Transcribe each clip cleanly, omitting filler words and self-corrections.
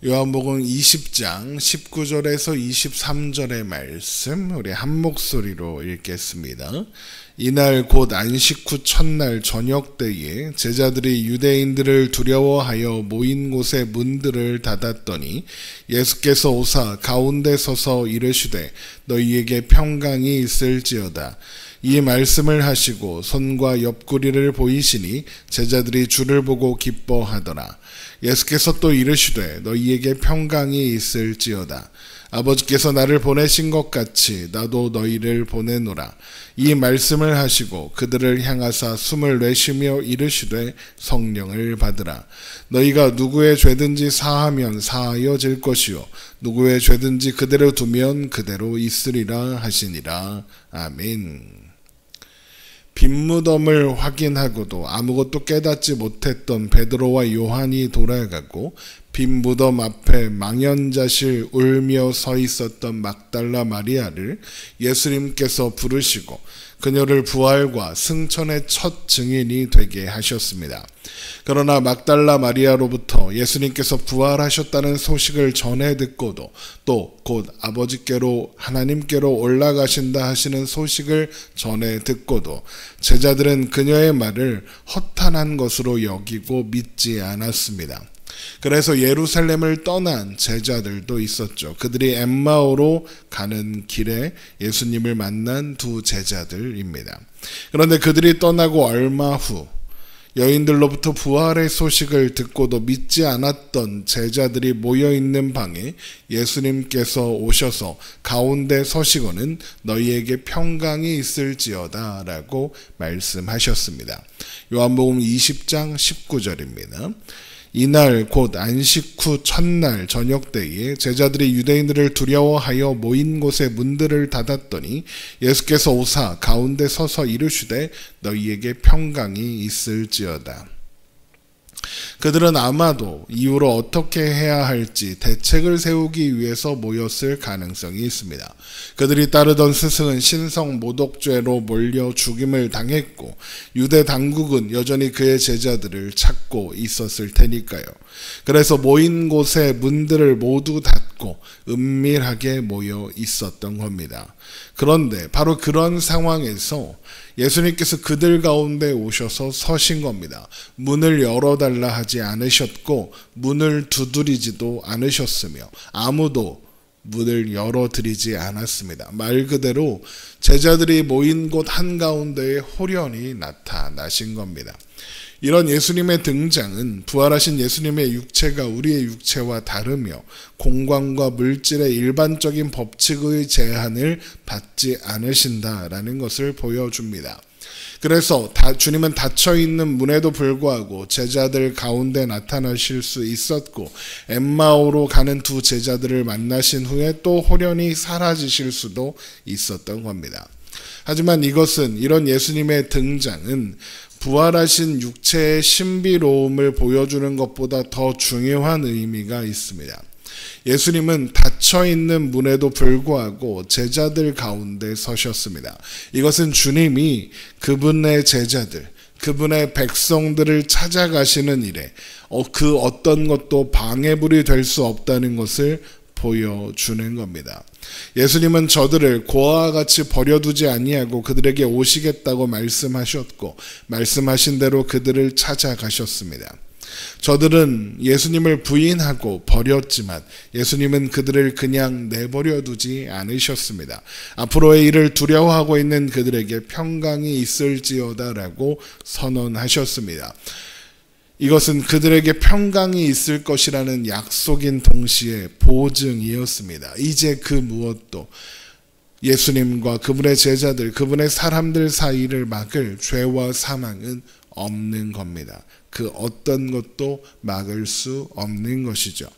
요한복음 20장 19절에서 23절의 말씀 우리 한 목소리로 읽겠습니다. 이날 곧 안식 후 첫날 저녁 때에 제자들이 유대인들을 두려워하여 모인 곳의 문들을 닫았더니 예수께서 오사 가운데 서서 이르시되 너희에게 평강이 있을지어다. 이 말씀을 하시고 손과 옆구리를 보이시니 제자들이 주를 보고 기뻐하더라. 예수께서 또 이르시되 너희에게 평강이 있을지어다. 아버지께서 나를 보내신 것 같이 나도 너희를 보내노라. 이 말씀을 하시고 그들을 향하사 숨을 내쉬며 이르시되 성령을 받으라. 너희가 누구의 죄든지 사하면 사하여질 것이요 누구의 죄든지 그대로 두면 그대로 있으리라 하시니라. 아멘. 빈무덤을 확인하고도 아무것도 깨닫지 못했던 베드로와 요한이 돌아가고 빈 무덤 앞에 망연자실 울며 서 있었던 막달라 마리아를 예수님께서 부르시고 그녀를 부활과 승천의 첫 증인이 되게 하셨습니다. 그러나 막달라 마리아로부터 예수님께서 부활하셨다는 소식을 전해 듣고도 또 곧 아버지께로 하나님께로 올라가신다 하시는 소식을 전해 듣고도 제자들은 그녀의 말을 허탄한 것으로 여기고 믿지 않았습니다. 그래서 예루살렘을 떠난 제자들도 있었죠. 그들이 엠마오로 가는 길에 예수님을 만난 두 제자들입니다. 그런데 그들이 떠나고 얼마 후 여인들로부터 부활의 소식을 듣고도 믿지 않았던 제자들이 모여있는 방에 예수님께서 오셔서 가운데 서시고는 너희에게 평강이 있을지어다 라고 말씀하셨습니다. 요한복음 20장 19절입니다. 이날 곧 안식 후 첫날 저녁 때에 제자들이 유대인들을 두려워하여 모인 곳의 문들을 닫았더니 예수께서 오사 가운데 서서 이르시되 너희에게 평강이 있을지어다. 그들은 아마도 이후로 어떻게 해야 할지 대책을 세우기 위해서 모였을 가능성이 있습니다. 그들이 따르던 스승은 신성 모독죄로 몰려 죽임을 당했고 유대 당국은 여전히 그의 제자들을 찾고 있었을 테니까요. 그래서 모인 곳의 문들을 모두 닫고 은밀하게 모여 있었던 겁니다. 그런데 바로 그런 상황에서 예수님께서 그들 가운데 오셔서 서신 겁니다. 문을 열어달라 하지 않으셨고 문을 두드리지도 않으셨으며 아무도 문을 열어드리지 않았습니다. 말 그대로 제자들이 모인 곳 한가운데에 홀연히 나타나신 겁니다. 이런 예수님의 등장은 부활하신 예수님의 육체가 우리의 육체와 다르며 공간과 물질의 일반적인 법칙의 제한을 받지 않으신다라는 것을 보여줍니다. 그래서 주님은 닫혀있는 문에도 불구하고 제자들 가운데 나타나실 수 있었고 엠마오로 가는 두 제자들을 만나신 후에 또 홀연히 사라지실 수도 있었던 겁니다. 하지만 이런 예수님의 등장은 부활하신 육체의 신비로움을 보여주는 것보다 더 중요한 의미가 있습니다. 예수님은 닫혀있는 문에도 불구하고 제자들 가운데 서셨습니다. 이것은 주님이 그분의 제자들, 그분의 백성들을 찾아가시는 일에 그 어떤 것도 방해불이 될 수 없다는 것을 보여주는 겁니다. 예수님은 저들을 고아와 같이 버려두지 아니하고 그들에게 오시겠다고 말씀하셨고 말씀하신 대로 그들을 찾아가셨습니다. 저들은 예수님을 부인하고 버렸지만 예수님은 그들을 그냥 내버려 두지 않으셨습니다. 앞으로의 일을 두려워하고 있는 그들에게 평강이 있을지어다라고 선언하셨습니다. 이것은 그들에게 평강이 있을 것이라는 약속인 동시에 보증이었습니다. 이제 그 무엇도 예수님과 그분의 제자들, 그분의 사람들 사이를 막을 죄와 사망은 없는 겁니다. 그 어떤 것도 막을 수 없는 것이죠.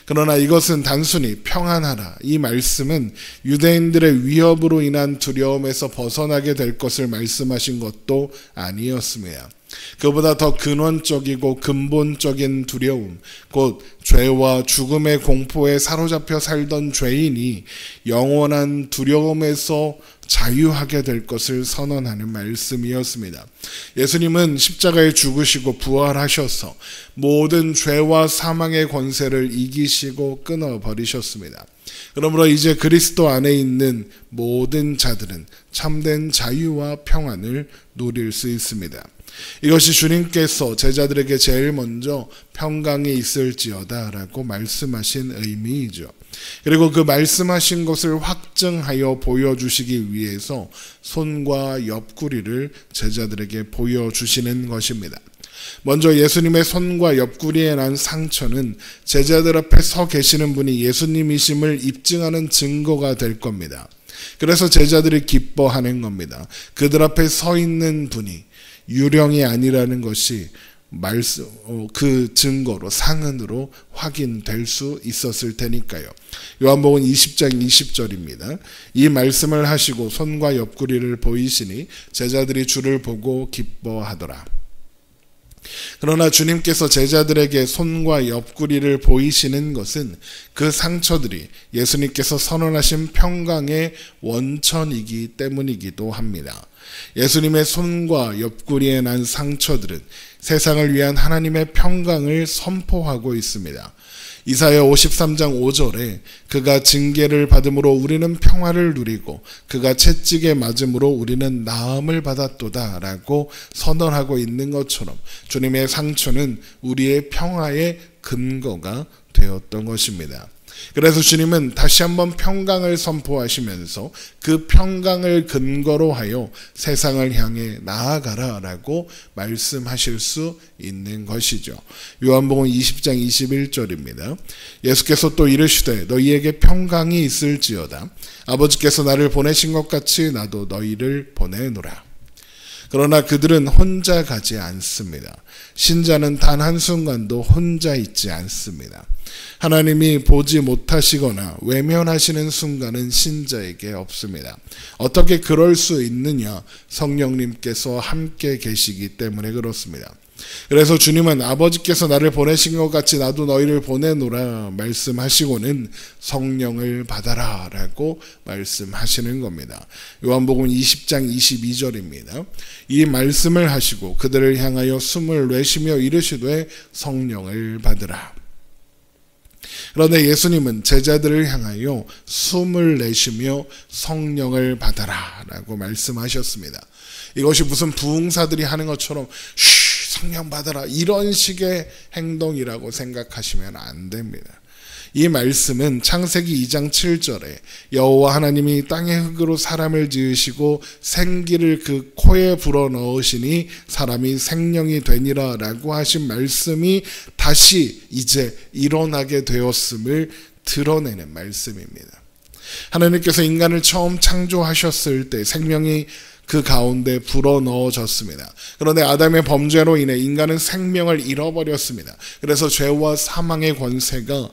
그러나 이것은 단순히 평안하라. 이 말씀은 유대인들의 위협으로 인한 두려움에서 벗어나게 될 것을 말씀하신 것도 아니었습니다. 그보다 더 근원적이고 근본적인 두려움, 곧 죄와 죽음의 공포에 사로잡혀 살던 죄인이 영원한 두려움에서 자유하게 될 것을 선언하는 말씀이었습니다. 예수님은 십자가에 죽으시고 부활하셔서 모든 죄와 사망의 권세를 이기시고 끊어버리셨습니다. 그러므로 이제 그리스도 안에 있는 모든 자들은 참된 자유와 평안을 누릴 수 있습니다. 이것이 주님께서 제자들에게 제일 먼저 평강이 있을지어다 라고 말씀하신 의미이죠. 그리고 그 말씀하신 것을 확증하여 보여주시기 위해서 손과 옆구리를 제자들에게 보여주시는 것입니다. 먼저 예수님의 손과 옆구리에 난 상처는 제자들 앞에 서 계시는 분이 예수님이심을 입증하는 증거가 될 겁니다. 그래서 제자들이 기뻐하는 겁니다. 그들 앞에 서 있는 분이 유령이 아니라는 것이 그 증거로 상흔으로 확인될 수 있었을 테니까요. 요한복음 20장 20절입니다. 이 말씀을 하시고 손과 옆구리를 보이시니 제자들이 주를 보고 기뻐하더라. 그러나 주님께서 제자들에게 손과 옆구리를 보이시는 것은 그 상처들이 예수님께서 선언하신 평강의 원천이기 때문이기도 합니다. 예수님의 손과 옆구리에 난 상처들은 세상을 위한 하나님의 평강을 선포하고 있습니다. 이사야 53장 5절에 그가 징계를 받음으로 우리는 평화를 누리고 그가 채찍에 맞음으로 우리는 나음을 받았도다 라고 선언하고 있는 것처럼 주님의 상처는 우리의 평화의 근거가 되었던 것입니다. 그래서 주님은 다시 한번 평강을 선포하시면서 그 평강을 근거로 하여 세상을 향해 나아가라 라고 말씀하실 수 있는 것이죠. 요한복음 20장 21절입니다. 예수께서 또 이르시되 너희에게 평강이 있을지어다. 아버지께서 나를 보내신 것 같이 나도 너희를 보내노라. 그러나 그들은 혼자 가지 않습니다. 신자는 단 한순간도 혼자 있지 않습니다. 하나님이 보지 못하시거나 외면하시는 순간은 신자에게 없습니다. 어떻게 그럴 수 있느냐? 성령님께서 함께 계시기 때문에 그렇습니다. 그래서 주님은 아버지께서 나를 보내신 것 같이 나도 너희를 보내노라 말씀하시고는 성령을 받아라 라고 말씀하시는 겁니다. 요한복음 20장 22절입니다. 이 말씀을 하시고 그들을 향하여 숨을 내쉬며 이르시되 성령을 받으라. 그런데 예수님은 제자들을 향하여 숨을 내쉬며 성령을 받아라 라고 말씀하셨습니다. 이것이 무슨 부흥사들이 하는 것처럼 성령 받아라 이런 식의 행동이라고 생각하시면 안 됩니다. 이 말씀은 창세기 2장 7절에 여호와 하나님이 땅의 흙으로 사람을 지으시고 생기를 그 코에 불어넣으시니 사람이 생명이 되니라 라고 하신 말씀이 다시 이제 일어나게 되었음을 드러내는 말씀입니다. 하나님께서 인간을 처음 창조하셨을 때 생명이 그 가운데 불어넣어졌습니다. 그런데 아담의 범죄로 인해 인간은 생명을 잃어버렸습니다. 그래서 죄와 사망의 권세가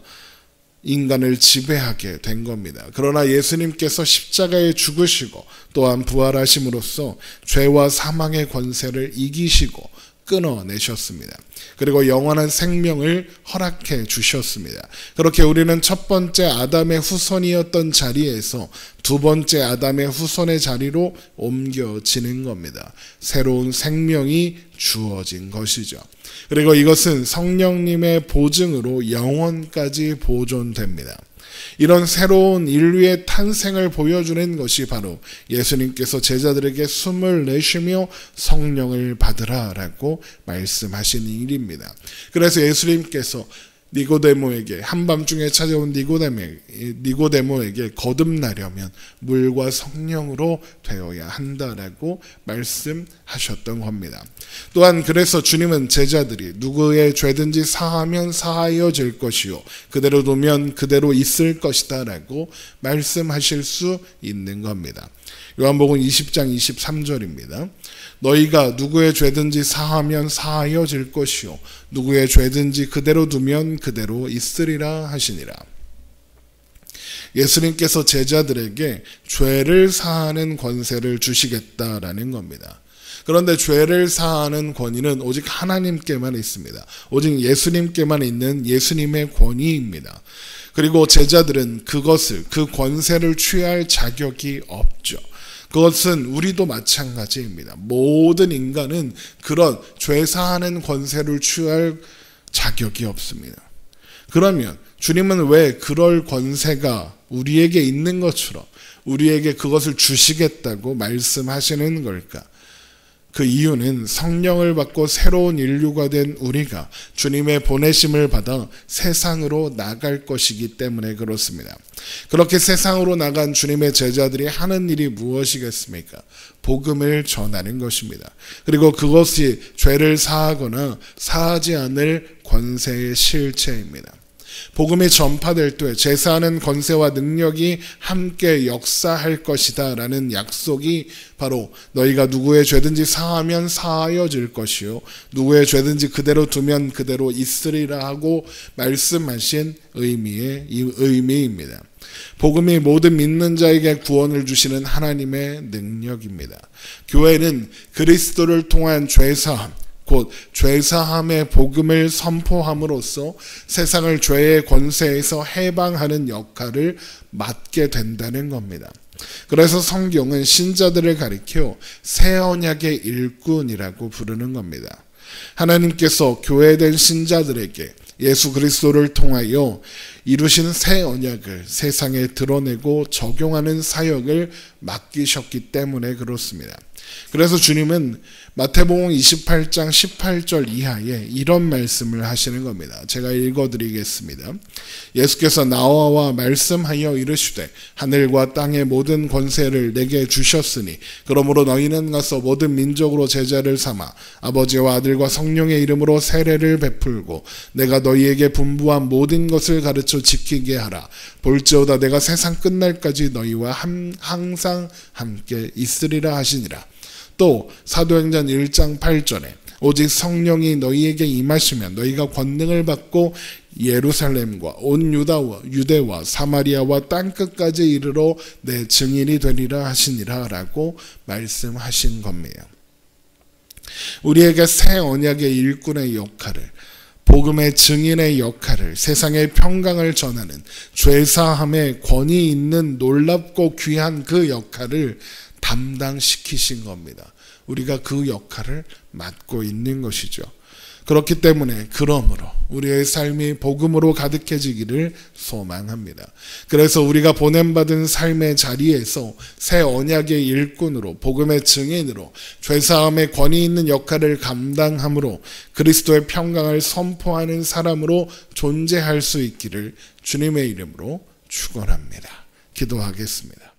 인간을 지배하게 된 겁니다. 그러나 예수님께서 십자가에 죽으시고 또한 부활하심으로써 죄와 사망의 권세를 이기시고 끊어내셨습니다. 그리고 영원한 생명을 허락해 주셨습니다. 그렇게 우리는 첫 번째 아담의 후손이었던 자리에서 두 번째 아담의 후손의 자리로 옮겨지는 겁니다. 새로운 생명이 주어진 것이죠. 그리고 이것은 성령님의 보증으로 영원까지 보존됩니다. 이런 새로운 인류의 탄생을 보여주는 것이 바로 예수님께서 제자들에게 숨을 내쉬며 성령을 받으라 라고 말씀하신 일입니다. 그래서 예수님께서 니고데모에게 한밤중에 찾아온 니고데모에게 거듭나려면 물과 성령으로 되어야 한다라고 말씀하셨던 겁니다. 또한 그래서 주님은 제자들이 누구의 죄든지 사하면 사하여질 것이요 그대로 두면 그대로 있을 것이다 라고 말씀하실 수 있는 겁니다. 요한복음 20장 23절입니다. 너희가 누구의 죄든지 사하면 사하여질 것이요 누구의 죄든지 그대로 두면 그대로 있으리라 하시니라. 예수님께서 제자들에게 죄를 사하는 권세를 주시겠다라는 겁니다. 그런데 죄를 사하는 권위는 오직 하나님께만 있습니다. 오직 예수님께만 있는 예수님의 권위입니다. 그리고 제자들은 그 권세를 취할 자격이 없죠. 그것은 우리도 마찬가지입니다. 모든 인간은 그런 죄 사하는 권세를 취할 자격이 없습니다. 그러면 주님은 왜 그럴 권세가 우리에게 있는 것처럼 우리에게 그것을 주시겠다고 말씀하시는 걸까? 그 이유는 성령을 받고 새로운 인류가 된 우리가 주님의 보내심을 받아 세상으로 나갈 것이기 때문에 그렇습니다. 그렇게 세상으로 나간 주님의 제자들이 하는 일이 무엇이겠습니까? 복음을 전하는 것입니다. 그리고 그것이 죄를 사하거나 사하지 않을 권세의 실체입니다. 복음이 전파될 때 제사하는 권세와 능력이 함께 역사할 것이다 라는 약속이 바로 너희가 누구의 죄든지 사하면 사하여질 것이요 누구의 죄든지 그대로 두면 그대로 있으리라 하고 말씀하신 의미입니다. 복음이 모든 믿는 자에게 구원을 주시는 하나님의 능력입니다. 교회는 그리스도를 통한 죄사함 곧 죄사함의 복음을 선포함으로써 세상을 죄의 권세에서 해방하는 역할을 맡게 된다는 겁니다. 그래서 성경은 신자들을 가리켜 새 언약의 일꾼이라고 부르는 겁니다. 하나님께서 교회된 신자들에게 예수 그리스도를 통하여 이루신 새 언약을 세상에 드러내고 적용하는 사역을 맡기셨기 때문에 그렇습니다. 그래서 주님은 마태복음 28장 18절 이하에 이런 말씀을 하시는 겁니다. 제가 읽어드리겠습니다. 예수께서 나와 말씀하여 이르시되 하늘과 땅의 모든 권세를 내게 주셨으니 그러므로 너희는 가서 모든 민족으로 제자를 삼아 아버지와 아들과 성령의 이름으로 세례를 베풀고 내가 너희에게 분부한 모든 것을 가르쳐 지키게 하라. 볼지어다 내가 세상 끝날까지 너희와 항상 함께 있으리라 하시니라. 또 사도행전 1장 8절에 오직 성령이 너희에게 임하시면 너희가 권능을 받고 예루살렘과 온 유대와 사마리아와 땅끝까지 이르러 내 증인이 되리라 하시니라 라고 말씀하신 겁니다. 우리에게 새 언약의 일꾼의 역할을 복음의 증인의 역할을 세상의 평강을 전하는 죄사함의 권위 있는 놀랍고 귀한 그 역할을 담당시키신 겁니다. 우리가 그 역할을 맡고 있는 것이죠. 그렇기 때문에 그러므로 우리의 삶이 복음으로 가득해지기를 소망합니다. 그래서 우리가 보냄받은 삶의 자리에서 새 언약의 일꾼으로 복음의 증인으로 죄사함의 권위 있는 역할을 감당함으로 그리스도의 평강을 선포하는 사람으로 존재할 수 있기를 주님의 이름으로 축원합니다. 기도하겠습니다.